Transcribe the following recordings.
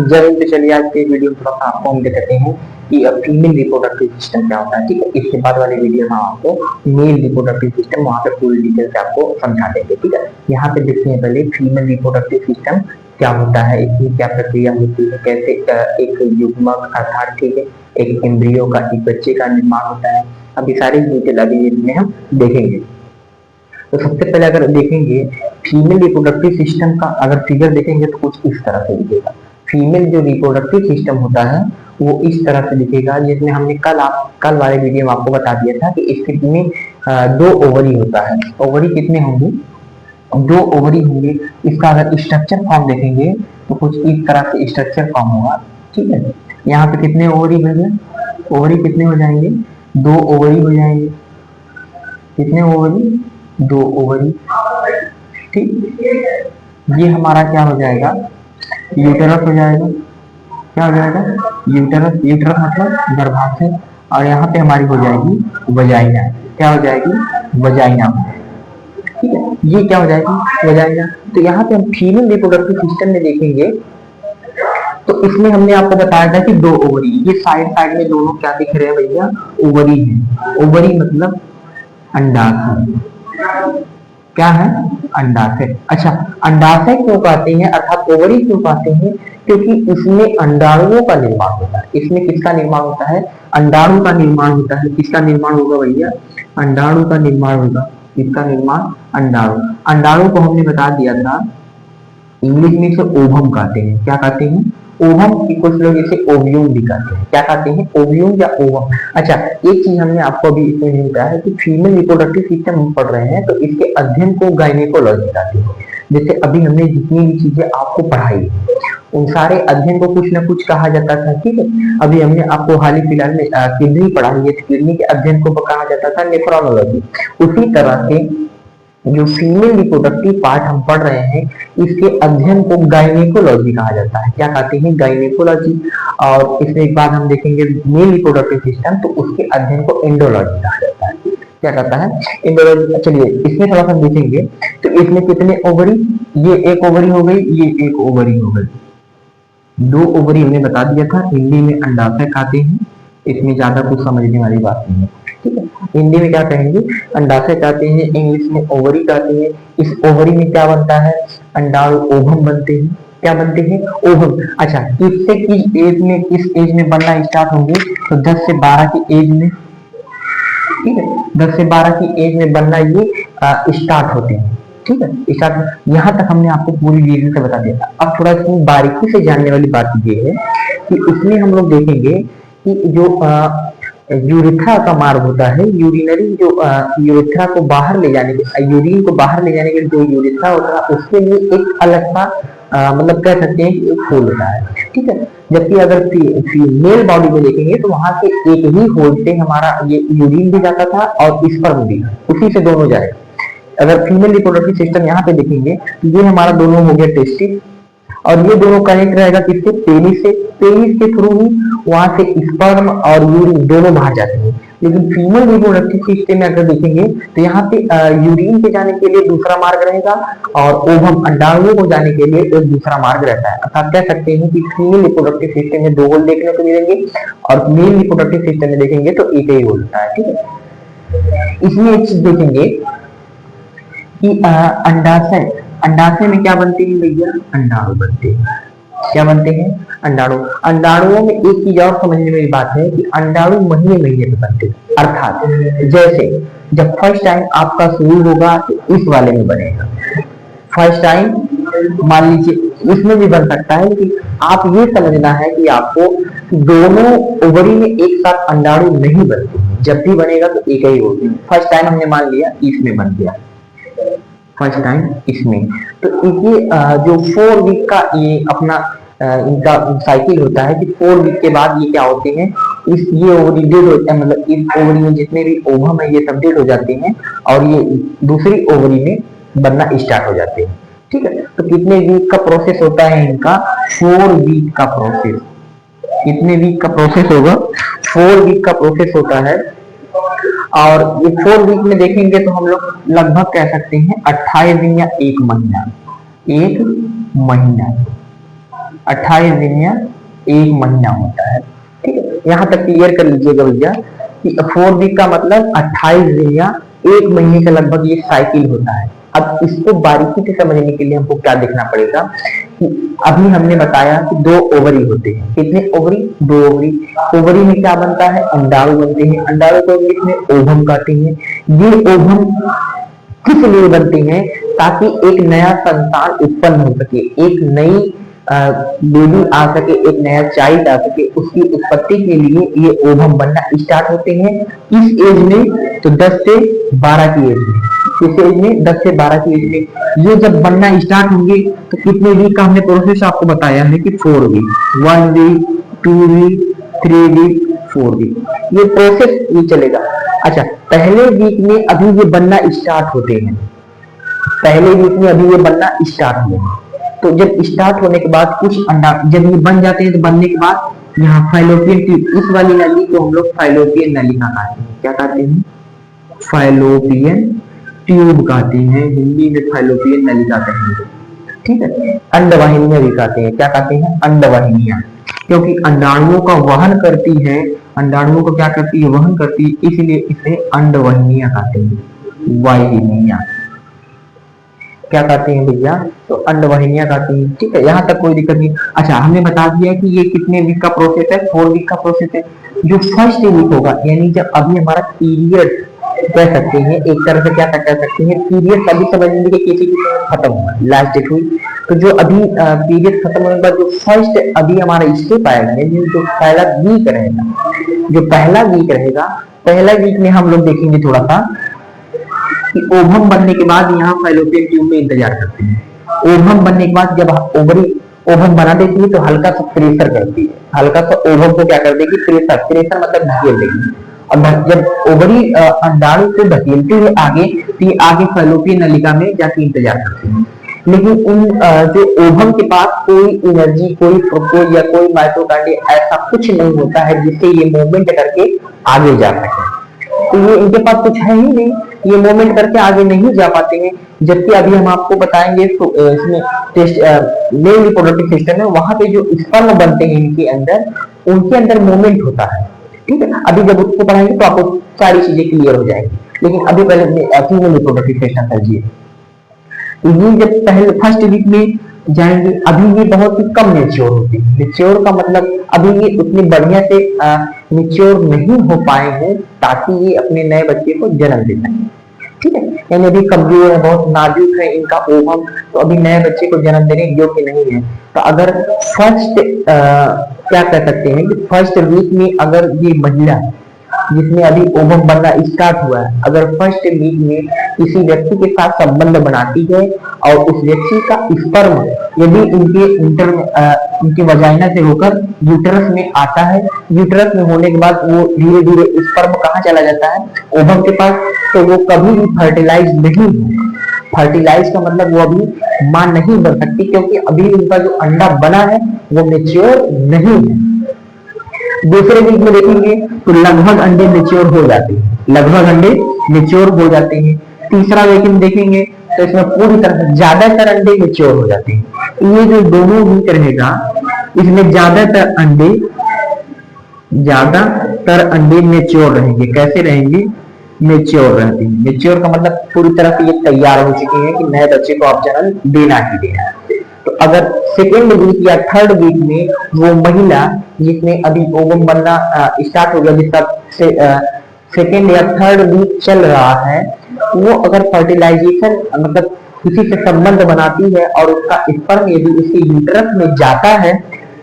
जरूर तो चलिए आज के वीडियो में थोड़ा सा आपको हम दिखाते हैं कि फीमेल रिप्रोडक्टिव सिस्टम क्या होता है। ठीक है, इसके बाद वाले वीडियो में हम आपको मेल रिप्रोडक्टिव सिस्टम वहाँ पे पूरी डिटेल से आपको समझा देंगे। ठीक है, यहाँ पे देखते हैं पहले फीमेल रिप्रोडक्टिव सिस्टम क्या होता है, इसकी क्या प्रक्रिया होती है, कैसे एक युग्मक अर्थात ठीक है एक एम्ब्रियो का एक बच्चे का निर्माण होता है। अभी सारी डिटेल अभी इसमें हम देखेंगे। तो सबसे पहले अगर देखेंगे फीमेल रिप्रोडक्टिव सिस्टम का अगर फिगर देखेंगे तो कुछ इस तरह से दिखेगा। फीमेल जो रिप्रोडक्टिव सिस्टम होता है वो इस तरह से दिखेगा, जिसमें हमने कल वाले वीडियो में आपको बता दिया था कि इसमें दो ओवरी होता है। ओवरी कितने होंगे? दो ओवरी होंगे। इसका अगर स्ट्रक्चर फॉर्म देखेंगे तो कुछ इस तरह से स्ट्रक्चर फॉर्म होगा। ठीक है, यहाँ पे कितने ओवरी होंगे? ओवरी कितने हो जाएंगे? दो ओवरी हो जाएंगे। कितने ओवरी? दो ओवरी। ठीक, ये हमारा क्या हो जाएगा? यूटेरस हो जाएगा। क्या हो जाएगा? यूटेरस। यूटेरस मतलब गर्भाशय। और यहाँ पे हमारी हो जाएगी वजाइना। क्या हो जाएगी? वजाइना। ठीक है, ये क्या हो जाएगी? वजाइना। तो यहाँ पे हम फीमेल रिप्रोडक्टिव सिस्टम में देखेंगे तो इसमें हमने आपको बताया था कि दो ओवरी, ये साइड साइड में दोनों क्या दिख रहे हैं भैया? ओवरी है। ओवरी मतलब अंडाशय। क्या है? अंडाशय। अच्छा, अंडाशय क्यों कहते हैं अर्थात ओवरी क्यों कहते हैं? क्योंकि इसमें अंडाणुओं का निर्माण होता है। इसमें किसका निर्माण होता है? अंडाणु का निर्माण होता है। किसका निर्माण होगा भैया? अंडाणु का निर्माण होगा। किसका निर्माण? अंडाणु। अंडाणु को हमने बता दिया था इंग्लिश में इसे ओवम कहते हैं। क्या कहते हैं? ओवम की कुछ लोग इसे ओव्यूम भी कहते हैं। क्या कहते हैं? ओव्यूम या ओवम। अच्छा, एक चीज हमने आपको अभी इसमें नहीं बताया है कि फीमेल रिप्रोडक्टिव सिस्टम हम पढ़ रहे हैं तो इसके अध्ययन को गायनेकोलॉजी कहते हैं। जैसे अभी हमने जितनी भी चीजें आपको पढ़ाई उन सारे अध्ययन को कुछ ना कुछ कहा जाता था। ठीक है, अभी हमने आपको हाल ही फिलहाल में किडनी पढ़ाई है, किडनी के अध्ययन को कहा जाता था नेफ्रोलॉजी। उसी तरह से जो फीमेल रिप्रोडक्टिव पार्ट हम पढ़ रहे हैं इसके अध्ययन को गायनेकोलॉजी कहा जाता है। क्या कहते हैं? गायनेकोलॉजी। और इसमें एक बात हम देखेंगे मेल रिप्रोडक्टिव सिस्टम तो उसके अध्ययन को एंडोलॉजी कहा जाता है। क्या कहता है? एंडोलॉजी। चलिए इसमें थोड़ा सा देखेंगे तो इसमें कितने ओवरी? ये एक ओवरी हो गई, ये एक ओवरी हो गई। दो ओवरी हमने बता दिया था। हिंदी में अंडाशय कहते हैं। इसमें ज्यादा कुछ समझने वाली बात नहीं है। ठीक है, हिंदी में क्या कहेंगे? अंडाशय कहते हैं, इंग्लिश में ओवरी कहते हैं। इस ओवरी में क्या बनता है? अंडाणु ओवम बनते हैं। क्या बनते हैं? ओवम। अच्छा, किससे किस एज में, किस एज में बनना स्टार्ट होंगे? तो 10 से 12 की एज में। ठीक है, 10 से 12 की एज में बनना ये स्टार्ट होते हैं। ठीक है, स्टार्ट। यहाँ तक हमने आपको पूरी डिटेल से बता दिया। अब थोड़ा इसमें बारीकी से जानने वाली बात ये है कि इसमें हम लोग देखेंगे कि जो यूरिथ्रा का मार्ग होता है, यूरिनरी जो यूरिथ्रा को बाहर ले जाने के, यूरिन को बाहर ले जाने के जो यूरिथ्रा होता है उसके लिए एक अलग सा मतलब कह सकते हैं कि एक होल होता है। ठीक है, जबकि अगर फीमेल बॉडी में देखेंगे तो वहां से एक ही होल से हमारा ये यूरिन भी जाता था और स्पर्म भी, उसी से दोनों जाएगा। अगर फीमेल रिप्रोडक्टिव सिस्टम यहाँ पे देखेंगे तो ये हमारा दोनों हो गया टेस्टिस और ये दोनों कनेक्ट रहेगा किससे? पेनिस से। पेनिस के थ्रू ही वहां से स्पर्म और यूरिन दोनों बाहर जाते हैं। लेकिन फीमेल रिप्रोडक्टिव सिस्टम में अगर देखेंगे तो यहाँ पे यूरिन पे जाने के लिए दूसरा मार्ग रहेगा और ओवम अंडाणुओं को जाने के लिए एक दूसरा मार्ग रहता है। अर्थात कह सकते हैं कि फीमेल रिप्रोडक्टिव सिस्टम में दो होल देखने को मिलेंगे और मेल रिप्रोडक्टिव सिस्टम में देखेंगे तो एक ही होल होता है। ठीक है, इसमें एक चीज देखेंगे कि अंडाशय, अंडाशय में क्या बनते हैं भैया? अंडाणु बनते हैं। क्या बनते हैं? अंडाणु। अंडाणुओं में एक चीज और समझने वाली बात है कि अंडाणु महीने महीने में बनते हैं। अर्थात जैसे जब फर्स्ट टाइम आपका शुरू होगा तो इस वाले में बनेगा। फर्स्ट टाइम मान लीजिए इसमें भी बन सकता है, लेकिन आप ये समझना है कि आपको दोनों ओवरी में एक साथ अंडाणु नहीं बनते। जब भी बनेगा तो एक ही होगी। फर्स्ट टाइम हमने मान लिया इसमें बन गया, फर्स्ट टाइम इसमें। तो ये जो 4 वीक का ये अपना इनका साइकिल होता है कि 4 वीक के बाद ये क्या होते हैं, इस ये ओवरी डेड होते हैं, मतलब इस ओवरी में जितने भी ओवम है ये सब डेड हो जाते हैं और ये दूसरी ओवरी में बनना स्टार्ट हो जाते हैं। ठीक है, तो कितने वीक का प्रोसेस होता है इनका? 4 वीक का प्रोसेस। कितने वीक का प्रोसेस होगा? 4 वीक का प्रोसेस होता है। और ये 4 वीक में देखेंगे तो हम लोग लगभग कह सकते हैं 28 दिन या 1 महीना। 1 महीना 28 दिन या 1 महीना होता है। ठीक है, यहाँ तक क्लियर कर लीजिएगा भैया कि 4 वीक का मतलब 28 दिन या 1 महीने का लगभग ये साइकिल होता है। अब इसको बारीकी से समझने के लिए हमको क्या देखना पड़ेगा कि अभी हमने बताया कि 2 ओवरी होते हैं। कितने ओवरी? 2 ओवरी। ओवरी में क्या बनता है? अंडाणु बनते हैं। अंडाणु को इंग्लिश में ओवम कहते हैं। ये ओवम किस लिए बनते हैं? ताकि एक नया संतान उत्पन्न हो सके, एक नई बेबी आ सके, एक नया चाइल्ड आ सके, उसकी उत्पत्ति के लिए ये ओवम बनना स्टार्ट होते हैं। इस एज में तो 10 से 12 की एज में, इस एज में 10 से 12 की एज में ये जब बनना स्टार्ट होंगे तो कितने वीक का हमने प्रोसेस आपको बताया है कि 4 week, 1 week, 2 week, 3 week, 4 week, ये प्रोसेस ये चलेगा। अच्छा, पहले वीक में अभी ये बनना स्टार्ट होते हैं, पहले वीक में अभी ये बनना स्टार्ट हुए हैं। तो जब स्टार्ट होने के बाद कुछ अंडा जब ये बन जाते हैं तो बनने के बाद यहाँ फाइलोपियन ट्यूब, इस वाली नली को हम लोग फाइलोपियन नली का कहते हैं। क्या कहते हैं? फाइलोपियन ट्यूब कहते हैं, हिंदी में फाइलोपियन नली का कहेंगे। ठीक है, अंडवाहिनियां भी कहते हैं। क्या कहते हैं? अंडवाहिनियां, क्योंकि अंडाणुओं का वहन करती है, अंडाणुओं को क्या करती है? वहन करती है, इसलिए इसे अंडवाहिनियां कहते हैं। वाहिनियां क्या कहते हैं भैया? तो अंडवाहिनियां कहती हैं। ठीक है, यहाँ तक कोई दिक्कत नहीं। अच्छा, हमने बता दिया कि ये कितने वीक का प्रोसेस है? 4 वीक का प्रोसेस है। जो फर्स्ट वीक होगा, यानी जब अभी हमारा पीरियड कह सकते हैं, एक तरह से क्या कह सकते हैं, पीरियड अभी समझ लीजिए किसी की खत्म हुआ, लास्ट डेट हुई, तो जो अभी पीरियड खत्म होने के बाद जो फर्स्ट अभी हमारा स्टेप आएगा, यानी जो पहला वीक रहेगा, जो पहला वीक रहेगा, पहला वीक में हम लोग देखेंगे थोड़ा सा कि ओवम बनने के बाद यहाँ फाइलोपियन ट्यूब में इंतजार करते हैं। ओवम बनने के बाद जब ओवरी ओवम बना देती है तो हल्का सा प्रेशर करती है, हल्का सा ओवम को क्या कर देगी? प्रेशर, प्रेशर मतलब धकेल देगी। और जब ओवरी अंडाणु को धकेलते हुए आगे, तो ये आगे फाइलोपियन नलिका में जाके इंतजार करते हैं। लेकिन उन जो ओवम के पास कोई एनर्जी, कोई फ्रुक्टोज या कोई माइटोकांड्रिया ऐसा कुछ नहीं होता है जिससे ये मूवमेंट करके आगे जा सके। तो ये इनके पास कुछ है ही नहीं, ये मूवमेंट करके आगे नहीं जा पाते हैं। जबकि अभी हम आपको बताएंगे तो इसमें टेस्ट मेल रिप्रोडक्टिव सिस्टम है, वहां पे जो स्पर्म बनते हैं इनके अंदर, उनके अंदर मूवमेंट होता है। ठीक है, अभी जब उसको पढ़ाएंगे तो आपको सारी चीजें क्लियर हो जाएंगी। लेकिन अभी पहले फीमेल रिप्रोडक्टिव सिस्टम समझिए। तो ये जब पहले फर्स्ट वीक में जाएंगे, अभी ये बहुत ही कम मेच्योर होती है। मेच्योर का मतलब अभी ये उतनी बढ़िया से मेच्योर नहीं हो पाए हैं ताकि ये अपने नए बच्चे को जन्म दे सकें। ठीक है, यानी अभी कमजोर है, बहुत नाजुक है इनका ओवम, तो अभी नए बच्चे को जन्म देने योग्य नहीं है। तो अगर फर्स्ट क्या कह सकते हैं कि फर्स्ट वीक में अगर ये महिला जिसमें अभी ओवम बनना स्टार्ट हुआ है, अगर फर्स्ट वीक में किसी व्यक्ति के साथ संबंध बनाती है और उस व्यक्ति का स्पर्म यदि उनके वजाइना से होकर यूटरस में आता है, यूटरस में होने के बाद वो धीरे धीरे स्पर्म कहाँ चला जाता है? ओवम के पास, तो वो कभी भी फर्टिलाइज नहीं होगा। फर्टिलाइज का मतलब वो अभी मां नहीं बन सकती, क्योंकि अभी उनका जो अंडा बना है वो मेच्योर नहीं है। दूसरे वीक में देखेंगे तो लगभग अंडे मेच्योर हो जाते हैं, लगभग अंडे मेच्योर हो जाते हैं। तीसरा वीक में देखेंगे तो इसमें पूरी तरह से ज्यादातर अंडे मेच्योर हो जाते हैं। ये जो दोनों वीक रहेगा, इसमें ज्यादातर अंडे मेच्योर रहेंगे। कैसे रहेंगे? मेच्योर रहते हैं। मेच्योर का मतलब पूरी तरह से ये तैयार हो चुके हैं कि नए बच्चे को आप जन्म देना ही देना। तो अगर सेकेंड वीक या थर्ड वीक में वो महिला जिसमें अभी ओवम बनना स्टार्ट हो गया, जिसका सेकेंड या थर्ड वीक चल रहा है, वो अगर फर्टिलाइजेशन मतलब किसी से संबंध बनाती है और उसका स्पर्म यदि उसके यूटरस में जाता है,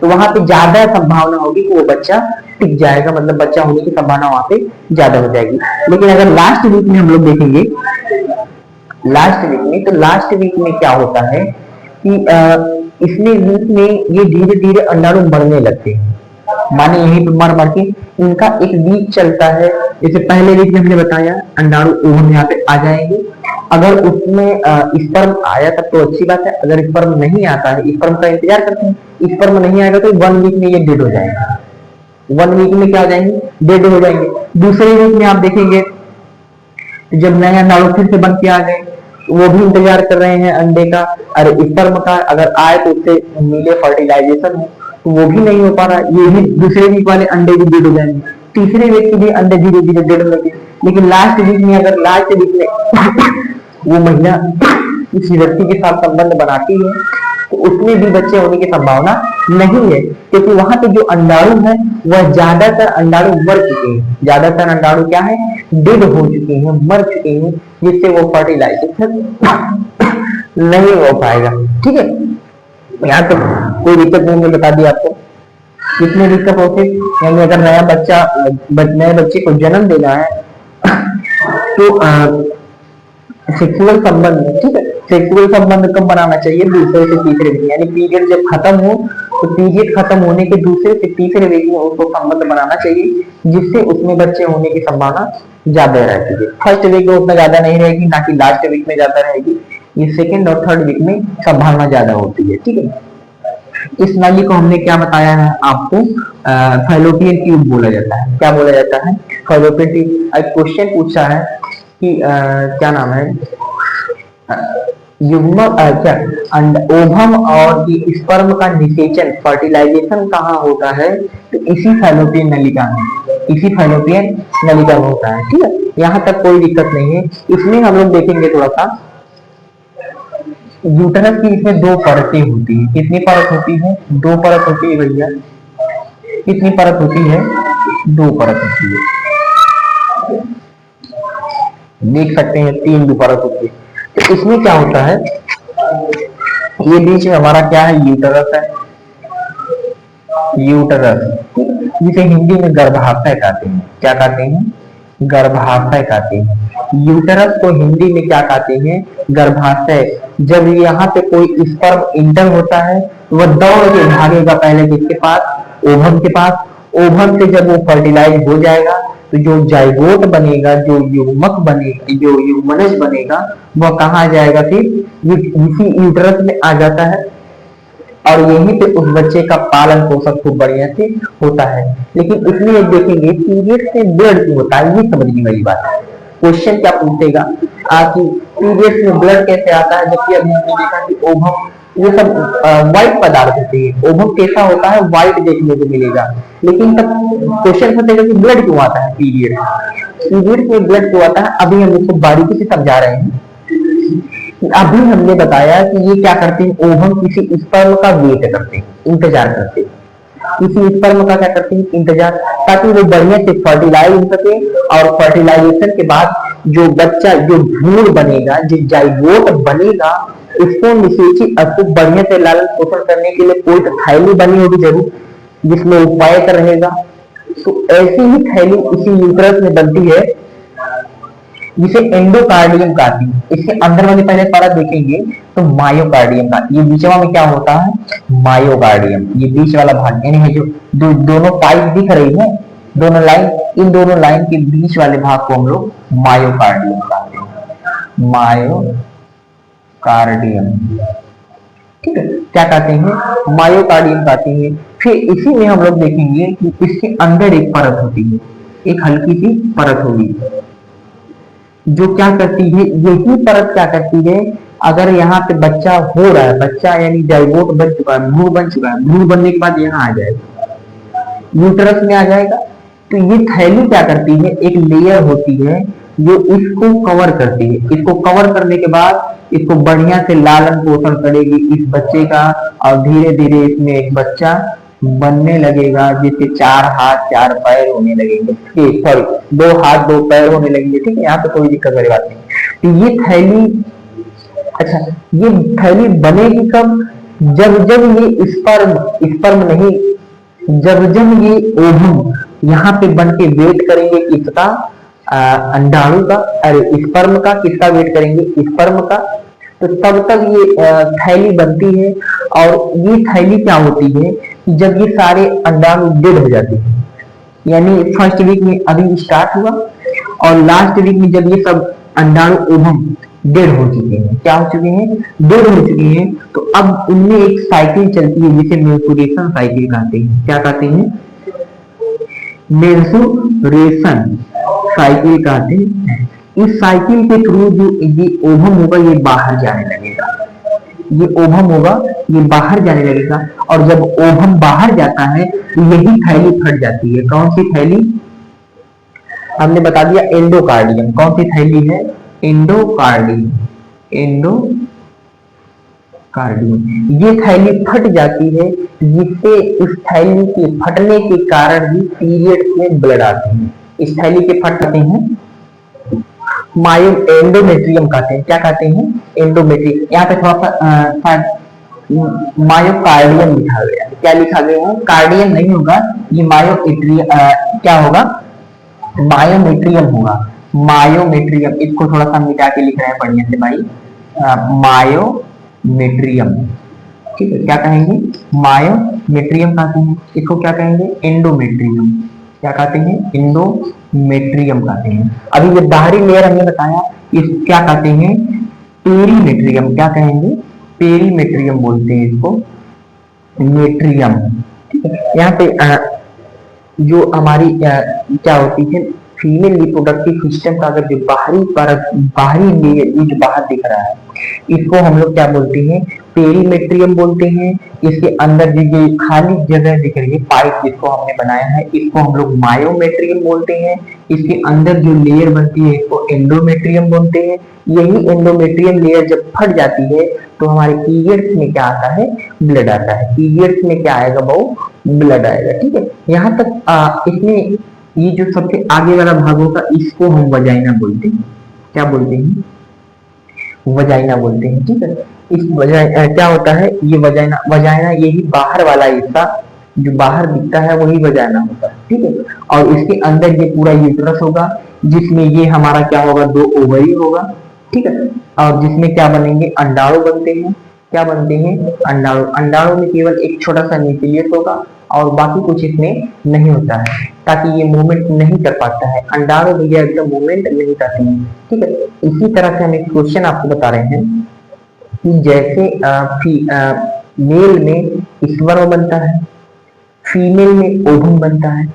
तो वहां पे ज्यादा संभावना होगी कि वो बच्चा टिक जाएगा, मतलब बच्चा होने की संभावना वहां पे ज्यादा हो जाएगी। लेकिन अगर लास्ट वीक में हम लोग देखेंगे, लास्ट वीक में क्या होता है कि इसमें वीक में ये धीरे धीरे अंडाणु बढ़ने लगते हैं। माने यहीं पे मर के इनका एक वीक चलता है। जैसे पहले वीक में हमने बताया अंडाणु ओवम यहाँ पे आ जाएंगे। अगर उसमें स्पर्म आया तब तो अच्छी बात है, अगर स्पर्म नहीं आता है, स्पर्म का इंतजार करते हैं, स्पर्म नहीं आएगा तो 1 वीक में ये डेड हो जाएंगे। 1 वीक में क्या हो जाएंगे? डेड हो जाएंगे। दूसरे वीक में आप देखेंगे जब नया अंडाणु फिर से बन के आ गए, वो भी इंतजार कर रहे हैं अंडे का। अरे स्पर्म का अगर आए तो उससे मिले फर्टिलाइजेशन हो, तो वो भी नहीं हो पा रहा, ये भी दूसरे वीक वाले अंडे भी डेड हो जाएंगे, तीसरे वीक के भी अंडे धीरे धीरे डेड हो जाएंगे। लेकिन लास्ट वीक में अगर लास्ट वीक में वो महिला किसी व्यक्ति के साथ संबंध बनाती है तो उसमें भी बच्चे होने की संभावना नहीं है, क्योंकि वहां पे जो अंडाणु है वह ज्यादातर अंडाणु मर चुके हैं, ज्यादातर अंडाणु क्या है, डेड हो चुके हैं, मर चुके हैं, जिससे वो फर्टिलाइजेशन नहीं हो पाएगा। ठीक है, यहाँ तो कोई दिक्कत नहीं, मैं बता दिया आपको कितने दिक्कत होते, यानी अगर नए बच्चे को जन्म देना है तो सेक्सुअल संबंध, ठीक है, सेक्सुअल संबंध कब बनाना चाहिए, दूसरे से तीसरे वीक, यानी पीरियड जब खत्म हो तो पीरियड खत्म होने के दूसरे से तीसरे वीक में उसको संबंध बनाना चाहिए, जिससे उसमें बच्चे होने की संभावना ज्यादा रहती है। फर्स्ट वीक में उतना ज्यादा नहीं रहेगी, ना कि लास्ट वीक में ज्यादा रहेगी, ये सेकेंड और थर्ड वीक में संभावना ज्यादा होती है। ठीक है, इस नली को हमने क्या बताया है आपको, फैलोपियन ट्यूब बोला जाता है। क्या बोला जाता है, फैलोपियन ट्यूब। एक क्वेश्चन पूछा है कि क्या नाम है, युग्म क्या ओवम और स्पर्म का निषेचन, फर्टिलाइजेशन कहाँ होता है, तो इसी फैलोपियन नलिका में, इसी फैलोपियन नलिका में होता है। ठीक है, यहाँ तक कोई दिक्कत नहीं है। इसमें हम लोग देखेंगे थोड़ा सा, यूटरस की इसमें दो परतें होती है। कितनी परत होती है, दो परत होती है भैया। कितनी परत होती है, दो परत होती है, देख सकते हैं, तीन परत होती है। तो इसमें क्या होता है, ये बीच में हमारा क्या है, यूटरस है, यूटरस, जिसे हिंदी में गर्भाशय कहते हैं। क्या कहते हैं, गर्भाशय कहते हैं। यूटरस को हिंदी में क्या कहते हैं, गर्भाशय। जब यहाँ पे कोई स्पर्म इंटर होता है वह दौड़ के भागेगा पहले किसके पास, ओवम के पास। ओवम से जब वो फर्टिलाइज हो जाएगा तो जो जाइगोट बनेगा, जो युग्मक बनेगा, जो युग्मनज बनेगा, वह कहाँ जाएगा, फिर इसी यूटरस में आ जाता है, और यहीं पे उस बच्चे का पालन पोषण खूब बढ़िया से होता है। लेकिन इसमें देखेंगे पीरियड से ब्लड क्यों होता है, ये समझने वाली बात है। क्वेश्चन क्या पूछेगा कि पीरियड में ब्लड कैसे आता है, जबकि अभी हमने देखा कि ओवम, ये सब व्हाइट पदार्थ होते हैं, ओवम कैसा होता है, व्हाइट देखने को मिलेगा। लेकिन तब क्वेश्चन पूछेगा कि ब्लड क्यों आता है, पीरियड, पीरियड में ब्लड क्यों आता है। अभी हम इसको बारीकी से समझा रहे हैं। अभी हमने बताया कि ये क्या करते हैं, ओवम किसी स्पर्म का वेट करते हैं, इंतजार करते हैं, किसी स्पर्म का क्या करते हैं, इंतजार, ताकि वो बढ़िया से फर्टिलाइज हो सके, और फर्टिलाइजेशन के बाद जो बच्चा, जो भ्रूण बनेगा, जो जाइगोट बनेगा, उसको निषेचित, उसको बढ़िया से लालन पोषण करने के लिए कोई तो थैली बनी होगी जरूर, जिसमें वो पैक रहेगा। तो ऐसी ही थैली इसी यूट्रस में बनती है, जिसे एंडोकार्डियम कहती है। इसके अंदर वाली पहले परत देखेंगे तो मायोकार्डियम का, ये बीचवा में क्या होता है, मायोकार्डियम, ये बीच वाला भाग, यानी जो दोनों पाइप दिख रही है, दोनों लाइन, इन दोनों लाइन के बीच वाले भाग को हम लोग मायोकार्डियम कहते हैं, मायोकार्डियम। ठीक है, क्या कहते हैं, मायोकार्डियम कहते हैं। फिर इसी में हम लोग देखेंगे कि इसके अंदर एक परत होती है, एक हल्की सी परत होगी, जो क्या करती है, यही परत क्या करती है, अगर यहाँ पे बच्चा हो रहा है, बच्चा यानी जाइगोट बन चुका है, भ्रूण बन चुका है, भ्रूण बनने के बाद यहाँ आ जाएगा, यूट्रस में आ जाएगा, तो ये थैली क्या करती है, एक लेयर होती है जो इसको कवर करती है। इसको कवर करने के बाद इसको बढ़िया से लालन पोषण करेगी इस बच्चे का, और धीरे धीरे इसमें एक बच्चा बनने लगेगा, जिसके 4 हाथ 4 पैर होने लगेंगे, सॉरी 2 हाथ 2 पैर होने लगेंगे। ठीक है, यहाँ पे कोई दिक्कत वाली बात नहीं। तो ये थैली, अच्छा, ये थैली बनेगी कब, जब जब ये स्पर्म नहीं, जब जब ये ओवम यहाँ पे बन के वेट करेंगे किसका, अंडाणु का, अरे स्पर्म का, किसका वेट करेंगे, स्पर्म का, तो तब तक ये थैली बनती है। और ये थैली क्या होती है, जब ये सारे अंडाणु डेड हो जाते हैं, यानी फर्स्ट वीक में अभी स्टार्ट हुआ, और लास्ट वीक में जब ये सब अंडाणु ओवम डेड हो चुके हैं, क्या हो चुके हैं, डेड हो चुके हैं, तो अब उनमें एक साइकिल चलती है जिसे मेंस्ट्रुएशन साइकिल कहते हैं। क्या कहते हैं, मेंस्ट्रुएशन साइकिल कहते हैं। इस साइकिल के थ्रू जो ये ओवम होगा ये बाहर जाने लगेगा, ये ओवम होगा, ये बाहर जाने लगेगा, और जब ओवम बाहर जाता है तो यही थैली फट जाती है। कौन सी थैली? हमने बता दिया एंडोकार्डियम। कौन सी थैली है? एंडोकार्डियम। एंडोकार्डियम ये थैली फट जाती है, जिससे इस थैली के फटने के कारण ही पीरियड्स में ब्लड आते हैं। इस थैली के फटते हैं मायो एंडोमेट्रियम कहते हैं। क्या कहते हैं? एंडोमेट्रियम। यहाँ पे थोड़ा सा मायोकार्डियम लिखा गया है। क्या लिखा गया है? कार्डियम नहीं होगा, ये क्या होगा? मायोमेट्रियम होगा। मायोमेट्रियम, इसको थोड़ा सा मिटा के लिख रहे हैं बढ़िया से भाई। मायोमेट्रियम, ठीक है। क्या कहेंगे? मायोमेट्रियम कहते हैं। इसको क्या कहेंगे? एंडोमेट्रियम। क्या कहते हैं? एंडोमेट्रियम कहते हैं। अभी ये बाहरी लेयर हमने बताया, इस क्या कहते हैं? पेरीमेट्रियम। क्या कहेंगे? पेरीमेट्रियम बोलते हैं इसको, मेट्रियम, ठीक है। यहाँ पे जो हमारी क्या होती है, फीमेल रिप्रोडक्टिव सिस्टम का अगर जो बाहरी लेयर, ये जो बाहर दिख रहा है, इसको हम लोग क्या बोलते हैं? पेरीमेट्रियम बोलते हैं। इसके अंदर जो ये खाली जगह दिख रही है, पाइप जिसको हमने बनाया है, इसको हम लोग मायोमेट्रियम बोलते हैं। इसके अंदर जो लेयर बनती है, इसको एंडोमेट्रियम बोलते हैं। यही एंडोमेट्रियम लेयर जब फट जाती है तो हमारे पीरियड्स में क्या आता है? ब्लड आता है। पीरियड्स में क्या आएगा? वो ब्लड आएगा, ठीक है। यहाँ तक इसमें ये जो सबसे आगे वाला भाग होगा, इसको हम वजाइना बोलते हैं। क्या बोलते हैं? वजाइना बोलते हैं, ठीक है। इस वजाइना क्या होता है? ये वजाइना यही बाहर वाला हिस्सा जो बाहर दिखता है, वही वजाइना होता है, ठीक है। और इसके अंदर ये पूरा यूट्रस होगा, जिसमें ये हमारा क्या होगा? 2 ओवरी होगा, ठीक है। और जिसमें क्या बनेंगे? अंडाणु बनते हैं। क्या बनते हैं? अंडाणु। अंडाणु में केवल एक छोटा सा न्यूक्लियस होगा और बाकी कुछ इसमें नहीं होता है, ताकि ये मूवमेंट नहीं कर पाता है। अंडाणु भैया एकदम मूवमेंट नहीं करते हैं, ठीक है। इसी तरह से हम एक क्वेश्चन आपको बता रहे हैं कि जैसे मेल में स्पर्म बनता है, फीमेल में ओवम बनता है,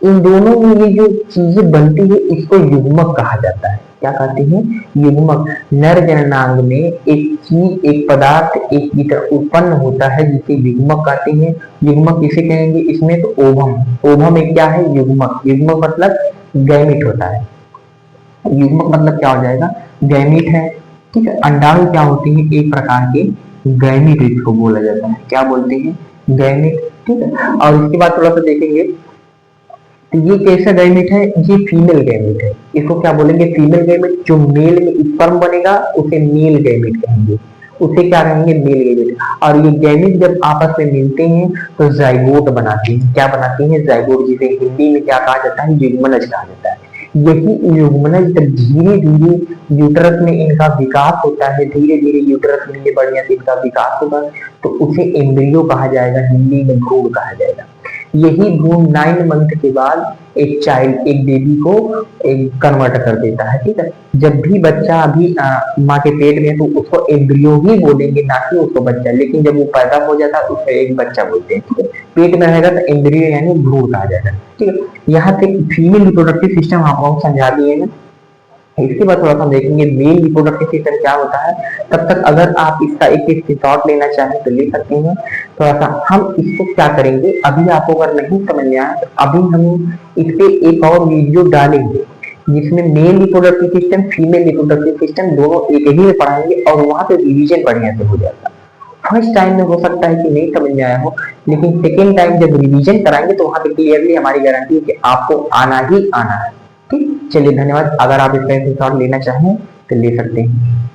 इन दोनों में ये जो चीजें बनती है, इसको युग्मक कहा जाता है। क्या कहते हैं? युग्मक। नर जननांग में एक चीज, एक पदार्थ एक की तरह उत्पन्न होता है, जिसे युग्मक कहते हैं। युग्मक किसे कहेंगे? इसमें तो ओवम। ओवम एक क्या है? युग्मक। युग्मक मतलब गैमीट होता है। युग्मक मतलब क्या हो जाएगा? गैमीट है, ठीक है। अंडाणु क्या होते हैं? एक प्रकार के गैमीट, इसको बोला जाता है। क्या बोलते हैं? गैमीट, ठीक है। और इसके बाद थोड़ा सा देखेंगे, ये कैसा गैमीट है? ये फीमेल गैमीट है। इसको क्या बोलेंगे? Female gamete. जो मेल में स्पर्म बनेगा उसे मेल गैमीट कहेंगे, उसे क्या कहेंगे? Male gamete. और ये गैमीट जब आपस में मिलते हैं तो जाइगोट बनाते हैं। क्या बनाते हैं? जाइगोट, जिसे हिंदी में क्या कहा जाता है? युग्मनज कहा जाता है। यही युग्मनज जब धीरे धीरे यूट्रस में इनका विकास होता है, धीरे धीरे यूट्रस में ये बढ़िया से इनका विकास होगा, तो उसे एम्ब्रियो कहा जाएगा, हिंदी में भ्रूण कहा जाएगा। यही भ्रूण 9 मंथ के बाद एक चाइल्ड, एक बेबी को एक कन्वर्ट कर देता है, ठीक है। जब भी बच्चा अभी माँ के पेट में, तो उसको एम्ब्रियो ही बोलेंगे, ना कि उसको बच्चा। लेकिन जब वो पैदा हो जाता है उसको एक बच्चा बोलते हैं, ठीक है। पेट में रहेगा तो एम्ब्रियो यानी भ्रूण कहा जाएगा, ठीक है। यहाँ पे फीमेल रिप्रोडक्टिव सिस्टम आपको समझा दिए हैं। इसके बाद थोड़ा सा देखेंगे मेल रिप्रोडक्टिव सिस्टम क्या होता है। तब तक अगर आप इसका एक स्क्रीनशॉट लेना चाहें तो ले सकते हैं। थोड़ा सा हम इसको क्या करेंगे, अभी आपको अगर नहीं समझ में आया तो अभी हम इस पे एक और वीडियो डालेंगे, जिसमें male reproductive system, female reproductive system दोनों एक ही में पढ़ाएंगे, और वहां पे रिवीजन बढ़िया से हो जाएगा। फर्स्ट टाइम में हो सकता है कि नहीं समझ में आया हो, लेकिन सेकेंड टाइम जब रिवीजन कराएंगे तो वहां पे क्लियरली हमारी गारंटी है कि आपको आना ही आना है, ठीक। चलिए धन्यवाद। अगर आप इसका स्क्रीनशॉट लेना चाहें तो ले सकते हैं।